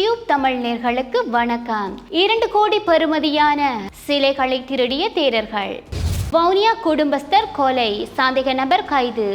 Tube Tamil நேயர்களுக்கு வணக்கம். 2 கோடி பெறுமதியான சிலைகளை திருடிய தேரர்கள். வவுனியா குடும்பஸ்தர் கொலை, சந்தேக நபர் கைது.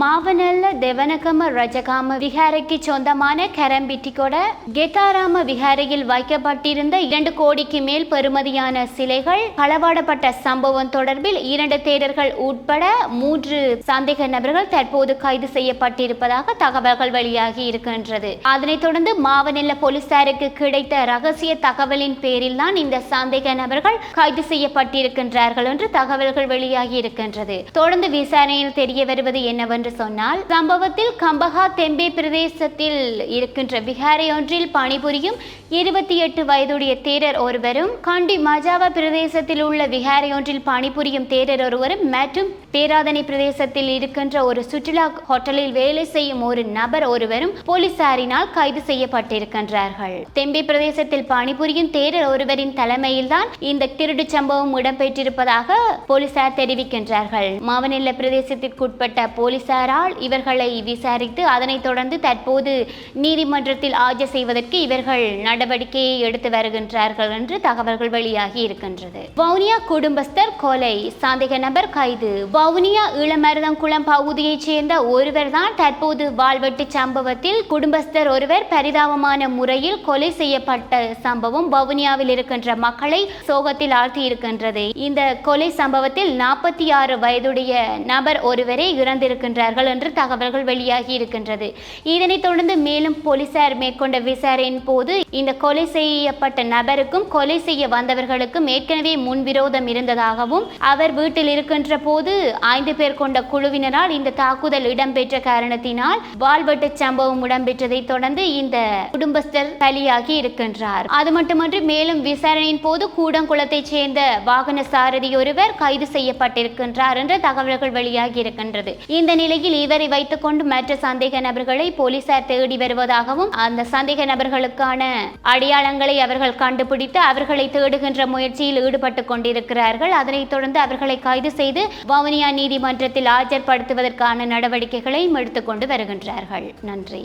மாவனல்ல தெவனகம ரஜகாம விகாரைக்கு சொந்தமான கரம்பிட்டிகொட கெத்தாராம விகாரையில் வைக்கப்பட்டிருந்த 2 கோடிக்கு மேல் பெறுமதியான சிலைகள் களவாடப்பட்ட சம்பவம் தொடர்பில் 2 தேரர்கள் உட்பட 3 சந்தேக நபர்கள் தற்போது கைது செய்யப்பட்டிருப்பதாக தகவல்கள் வெளியாகி இருக்கின்றது. அதனைத் தொடர்ந்து மாவனல்ல போலீசாருக்கு கிடைத்த ரகசிய தகவலின் பேரில் தான் இந்த சந்தேக நபர்கள் கைது செய்யப்பட்டிருக்கின்றார்கள் என்று தகவல்கள் வெளியாகி இருக்கின்றது. தொடர்ந்து விசாரணையில் தெரிய வருவது என்னவென்று சொன்னால், சம்பவத்தில் கம்பஹா தெம்பே பிரதேசத்தில் இருக்கின்ற விகாரை ஒன்றில் பணிபுரியும் 28 வயதுடைய தேரர் ஒருவரும், கண்டி மஜாவா பிரதேசத்தில் உள்ள விகாரை ஒன்றில் பணிபுரியும் தேரர் ஒருவரும் மற்றும் பேராதனை பிரதேசத்தில் இருக்கின்ற ஒரு சுற்றுலா ஹோட்டலில் வேலை செய்யும் ஒரு நபர் ஒருவரும் போலீசாரினால் கைது செய்யப்பட்டிருக்கின்றார்கள். தெம்பே பிரதேசத்தில் பணிபுரியும் தேரர் ஒருவரின் தலைமையில் தான் இந்த திருடு சம்பவம் இடம்பெற்றிருப்பதாக போலீசார் தெரிவிக்கின்றார்கள். மாவனல்ல பிரதேசத்திற்குட்பட்ட போலீசாரால் இவர்களை விசாரித்து அதனைத் தொடர்ந்து தற்போது நீதிமன்றத்தில் ஆஜர் செய்வதற்கு இவர்கள் நடவடிக்கையை எடுத்து வருகின்றார்கள் என்று தகவல்கள் வெளியாகி இருக்கின்றது. வவுனியா குடும்பஸ்தர் கொலை, சந்தேக நபர் கைது. வவுனியா இளமருதங்குளம் பகுதியைச் சேர்ந்த ஒருவர் தான் தற்போது வாழ்வெட்டு சம்பவத்தில் குடும்பஸ்தர் ஒருவர் பரிதாபமான முறையில் கொலை செய்யப்பட்ட சம்பவம் வவுனியாவில் இருக்கின்ற மக்களை சோகத்தில் ஆழ்த்தி இருக்கின்றது. இந்த கொலை சம்பவத்தில் 46 வயதுடைய நபர் ஒருவரே இறந்திருக்கின்றார்கள் என்று தகவல்கள் வெளியாகி இருக்கின்றது. இதனைத் தொடர்ந்து மேலும் போலீசார் மேற்கொண்ட விசாரணையின் போது இந்த கொலை செய்யப்பட்ட நபருக்கும் கொலை செய்ய வந்தவர்களுக்கும் ஏற்கனவே முன்விரோதம் இருந்ததாகவும், அவர் வீட்டில் இருக்கின்ற போது 5 பேர் கொண்ட குழுவினரால் இந்த தாக்குதல் இடம்பெற்ற காரணத்தினால் வாழ்வெட்டு சம்பவம் இடம்பெற்றதை தொடர்ந்து இந்த குடும்பஸ்தர் பலியாகி இருக்கின்றார். அது மட்டுமன்றி மேலும் விசாரணையின் போது கூடங்குளத்தைச் சேர்ந்த வாகன சாரதி ஒருவர் கைது செய்யப்பட்டிருக்கின்றார் என்ற தகவல்கள் வெளியாகி இருக்கின்றது. இந்த நிலையில் இவரை வைத்துக் கொண்டு மற்ற சந்தேக நபர்களை போலீசார் தேடி வருவதாகவும், அந்த சந்தேக நபர்களுக்கான அடையாளங்களை அவர்கள் கண்டுபிடித்து அவர்களை தேடுகின்ற முயற்சியில் ஈடுபட்டுக் கொண்டிருக்கிறார்கள். அதனைத் தொடர்ந்து அவர்களை கைது செய்து வவுனியா நீதிமன்றத்தில் ஆஜர்படுத்துவதற்கான நடவடிக்கைகளை எடுத்துக்கொண்டு வருகின்றார்கள். நன்றி.